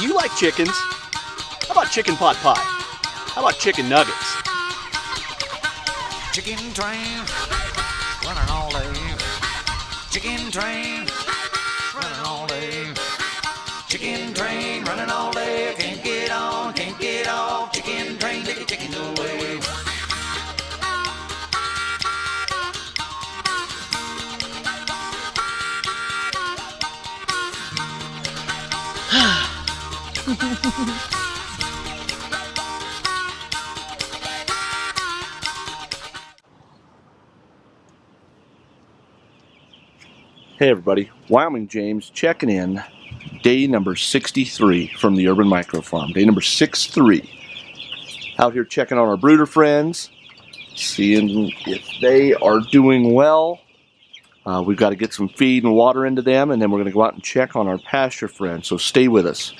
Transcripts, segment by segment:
do you like chickens? How about chicken pot pie? How about chicken nuggets? Chicken train, running all day. Chicken train, running all day. Chicken train, running all day. Can't get on, can't get off. Chicken train, take the chickens away. Hey everybody, Wyoming James checking in, day number 63 from the Urban Micro Farm. Day number 63. Out here checking on our brooder friends, seeing if they are doing well. We've got to get some feed and water into them, and then we're going to go out and check on our pasture friends, so stay with us.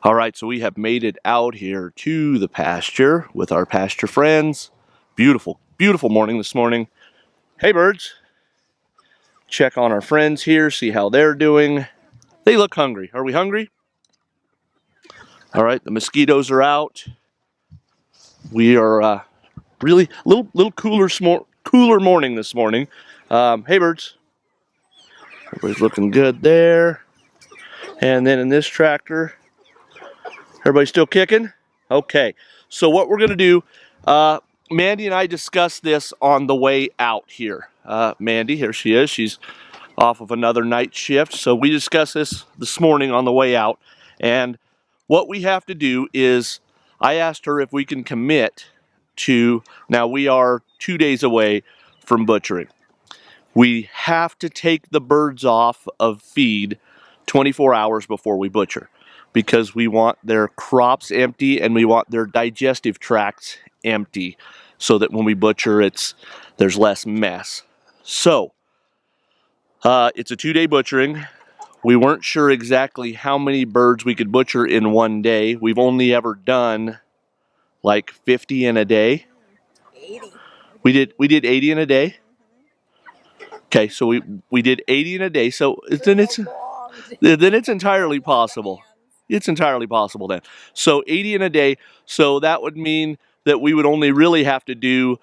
Alright, so we have made it out here to the pasture with our pasture friends. Beautiful, beautiful morning this morning. Hey birds. Check on our friends here, see how they're doing. They look hungry. Are we hungry? Alright, the mosquitoes are out. We are really a little cooler morning this morning. Hey birds. Everybody's looking good there. And then in this tractor, everybody still kicking? Okay, so what we're going to do, Mandy and I discussed this on the way out here. Mandy, here she is. She's off of another night shift. So we discussed this morning on the way out. And what we have to do is, I asked her if we can commit to, now we are 2 days away from butchering. We have to take the birds off of feed 24 hours before we butcher, because we want their crops empty and we want their digestive tracts empty, so that when we butcher, there's less mess. So it's a 2-day butchering. We weren't sure exactly how many birds we could butcher in one day. We've only ever done like 50 in a day. 80. We did 80 in a day. Okay, so we did 80 in a day. So then it's entirely possible. It's entirely possible then. So 80 in a day. So that would mean that we would only really have to do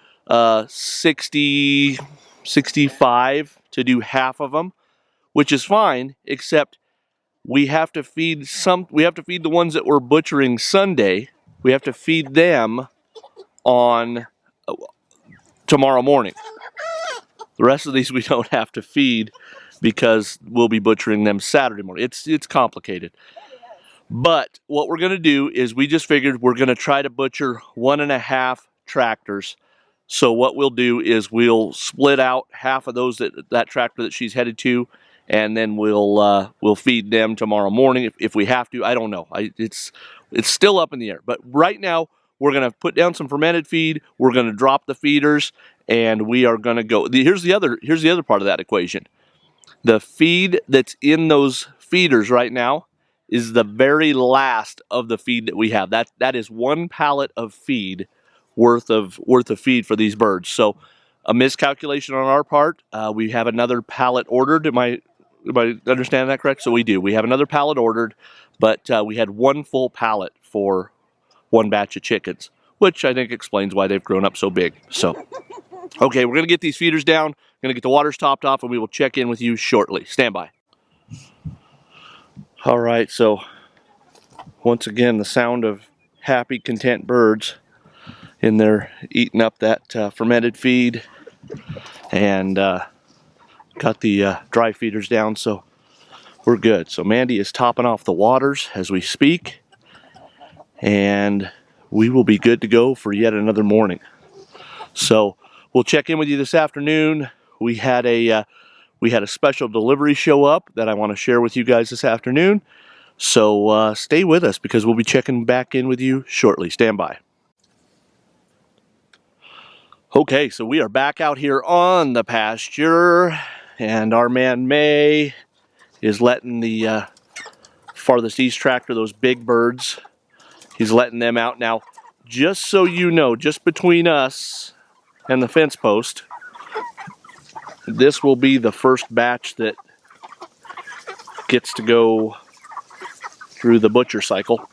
60, 65 to do half of them, which is fine, except we have to feed the ones that we're butchering Sunday. We have to feed them on tomorrow morning. The rest of these we don't have to feed because we'll be butchering them Saturday morning. It's complicated. But what we're going to do is we just figured we're going to try to butcher 1.5 tractors. So what we'll do is we'll split out half of those that tractor that she's headed to, and then we'll feed them tomorrow morning if we have to. I don't know. It's still up in the air. But right now we're going to put down some fermented feed. We're going to drop the feeders, and we are going to go. Here's the other part of that equation. The feed that's in those feeders right now is the very last of the feed that we have. That is 1 pallet of feed worth of feed for these birds. So a miscalculation on our part. We have another pallet ordered. Am I understanding that correct? So we do. We have another pallet ordered, but we had 1 full pallet for 1 batch of chickens, which I think explains why they've grown up so big. So, okay, we're going to get these feeders down, going to get the waters topped off, and we will check in with you shortly. Stand by. All right, so once again, the sound of happy, content birds in there eating up that fermented feed, and got the dry feeders down, so we're good. So Mandy is topping off the waters as we speak, and we will be good to go for yet another morning. So we'll check in with you this afternoon. We had a special delivery show up that I want to share with you guys this afternoon. So stay with us, because we'll be checking back in with you shortly. Stand by. Okay, so we are back out here on the pasture, and our man May is letting the farthest east tractor, those big birds, he's letting them out. Now, just so you know, just between us and the fence post, this will be the first batch that gets to go through the butcher cycle.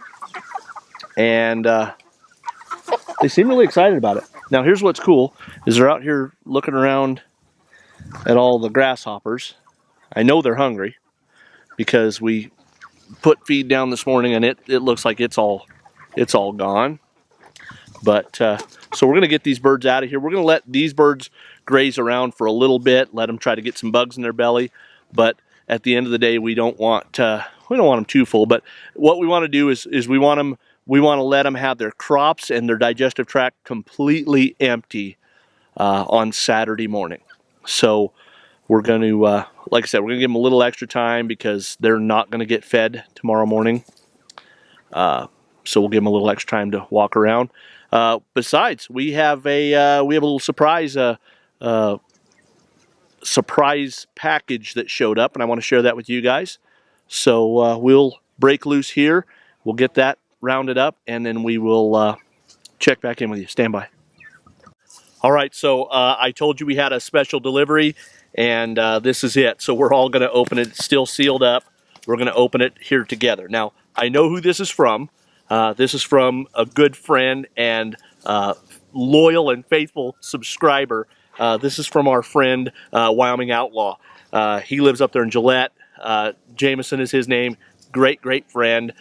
And they seem really excited about it. Now here's what's cool, is they're out here looking around at all the grasshoppers. I know they're hungry because we put feed down this morning and it looks like it's all gone. But so we're gonna get these birds out of here. We're gonna let these birds graze around for a little bit, let them try to get some bugs in their belly. But at the end of the day, we don't want them too full. But what we want to do is we want to let them have their crops and their digestive tract completely empty on Saturday morning. So we're going to, like I said, we're going to give them a little extra time because they're not going to get fed tomorrow morning. So we'll give them a little extra time to walk around. Besides, we have a little surprise surprise package that showed up, and I want to share that with you guys. So we'll break loose here. We'll get that rounded up, and then we will check back in with you. Stand by. All right, so I told you we had a special delivery, and this is it. So we're all going to open it. It's still sealed up. We're going to open it here together. Now, I know who this is from. This is from a good friend and loyal and faithful subscriber. This is from our friend, Wyoming Outlaw. He lives up there in Gillette. Jameson is his name. Great, great friend.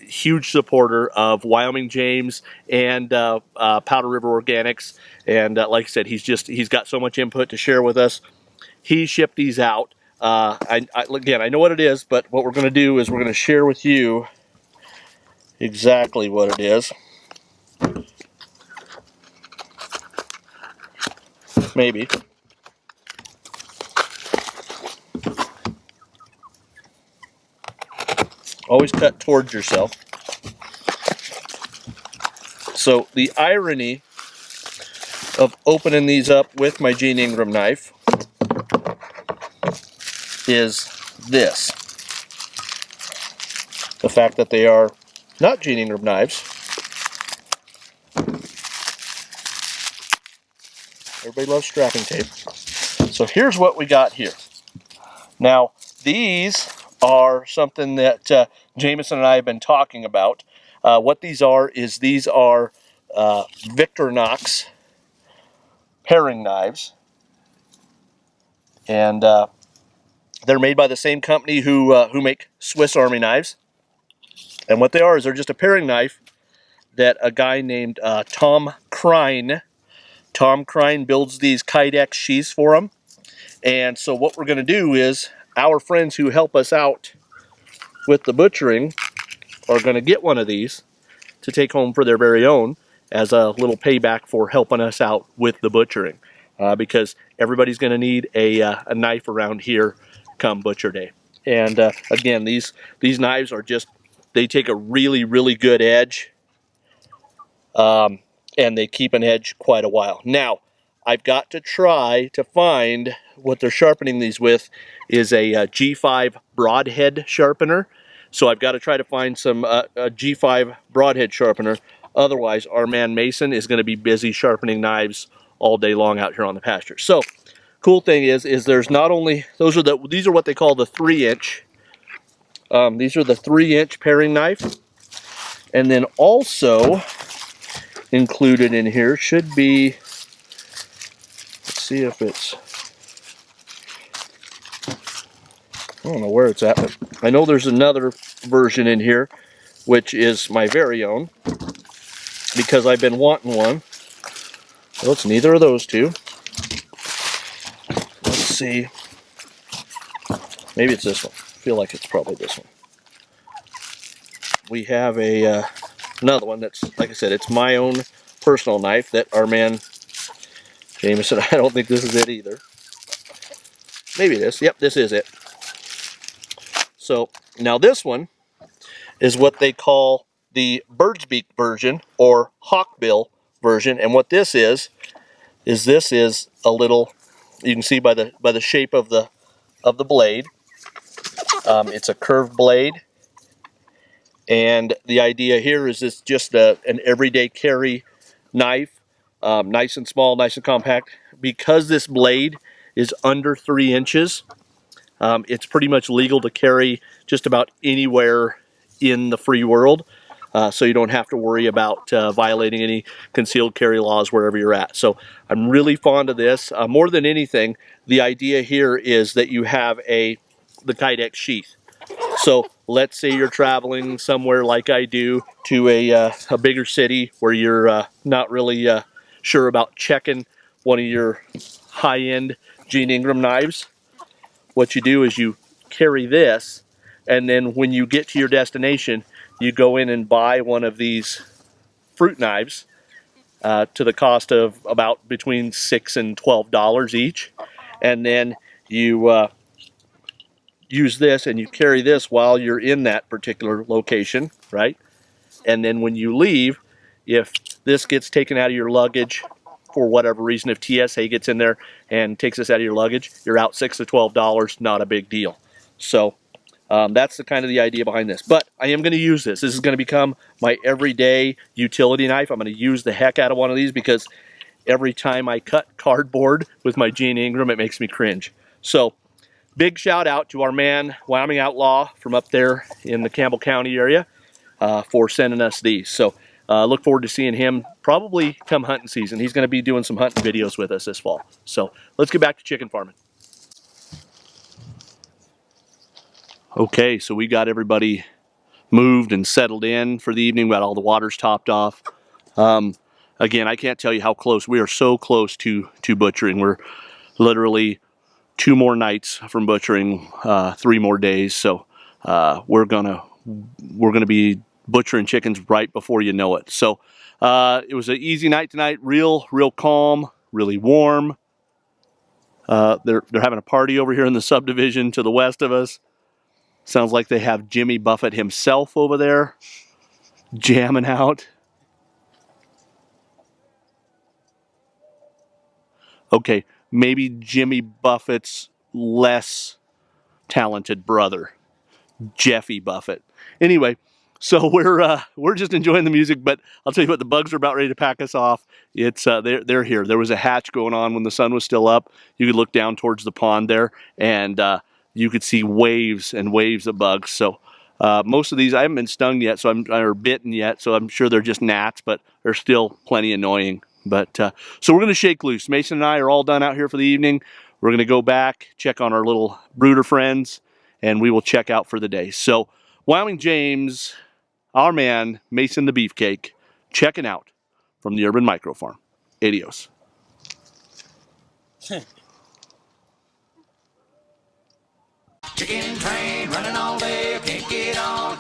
Huge supporter of Wyoming James and Powder River Organics. And like I said, he's got so much input to share with us. He shipped these out. Again, I know what it is, but what we're going to do is we're going to share with you exactly what it is. Maybe. Always cut towards yourself. So the irony of opening these up with my Gene Ingram knife is this. The fact that they are not Gene Ingram knives. Everybody loves strapping tape. So here's what we got here. Now, these are something that Jameson and I have been talking about. What these are is Victorinox paring knives. And they're made by the same company who make Swiss Army knives. And what they are is they're just a paring knife that a guy named Tom Crine builds these Kydex sheaths for them. And so what we're going to do is our friends who help us out with the butchering are going to get one of these to take home for their very own as a little payback for helping us out with the butchering. Because everybody's going to need a knife around here come butcher day. And again, these knives are just, they take a really, really good edge. And they keep an edge quite a while. Now, I've got to try to find what they're sharpening these with is a G5 broadhead sharpener. So I've got to try to find some a G5 broadhead sharpener. Otherwise, our man Mason is going to be busy sharpening knives all day long out here on the pasture. So, cool thing is there's not only, these are what they call the 3-inch. These are the 3-inch paring knife. And then also included in here should be, let's see if it's, I don't know where it's at, but I know there's another version in here, which is my very own, because I've been wanting one. Well, it's neither of those two. Let's see. Maybe it's this one. I feel like it's probably this one. We have another one that's, like I said, it's my own personal knife that our man Jameson, I don't think this is it either. Maybe it is. Yep, this is it. So now this one is what they call the bird's beak version or hawkbill version. And what this is this is a little, you can see by the shape of the blade. It's a curved blade. And the idea here is it's just an everyday carry knife, nice and small, nice and compact. Because this blade is under 3 inches, It's pretty much legal to carry just about anywhere in the free world, so you don't have to worry about violating any concealed carry laws wherever you're at. So I'm really fond of this. More than anything, the idea here is that you have the Kydex sheath. So let's say you're traveling somewhere like I do to a bigger city where you're not really sure about checking one of your high-end Gene Ingram knives. What you do is you carry this, and then when you get to your destination, you go in and buy one of these fruit knives to the cost of about between $6 and $12 each, and then you use this and you carry this while you're in that particular location, right? And then when you leave, if this gets taken out of your luggage for whatever reason, if TSA gets in there and takes this out of your luggage, you're out $6 to $12, not a big deal. So that's the kind of the idea behind this. But I am going to use this. This is going to become my everyday utility knife. I'm going to use the heck out of one of these because every time I cut cardboard with my Gene Ingram, it makes me cringe. So big shout out to our man, Wyoming Outlaw, from up there in the Campbell County area for sending us these. So look forward to seeing him probably come hunting season. He's going to be doing some hunting videos with us this fall. So let's get back to chicken farming. Okay, so we got everybody moved and settled in for the evening. We got all the waters topped off. Again, I can't tell you how close. We are so close to butchering. We're literally 2 more nights from butchering, 3 more days. So we're gonna be butchering chickens right before you know it. So it was an easy night tonight. Real calm, really warm. They're having a party over here in the subdivision to the west of us. Sounds like they have Jimmy Buffett himself over there jamming out. Okay, maybe Jimmy Buffett's less talented brother, Jeffy Buffett. Anyway, so we're just enjoying the music, but I'll tell you what, the bugs are about ready to pack us off. It's they're here. There was a hatch going on when the sun was still up. You could look down towards the pond there, and you could see waves and waves of bugs. So most of these I haven't been stung yet, or bitten yet, so I'm sure they're just gnats, but they're still plenty annoying. But so we're going to shake loose. Mason and I are all done out here for the evening. We're going to go back, check on our little brooder friends, and we will check out for the day. So Wyoming James, our man, Mason the Beefcake, checking out from the Urban Micro Farm. Adios. Chicken train running all day, can't get on,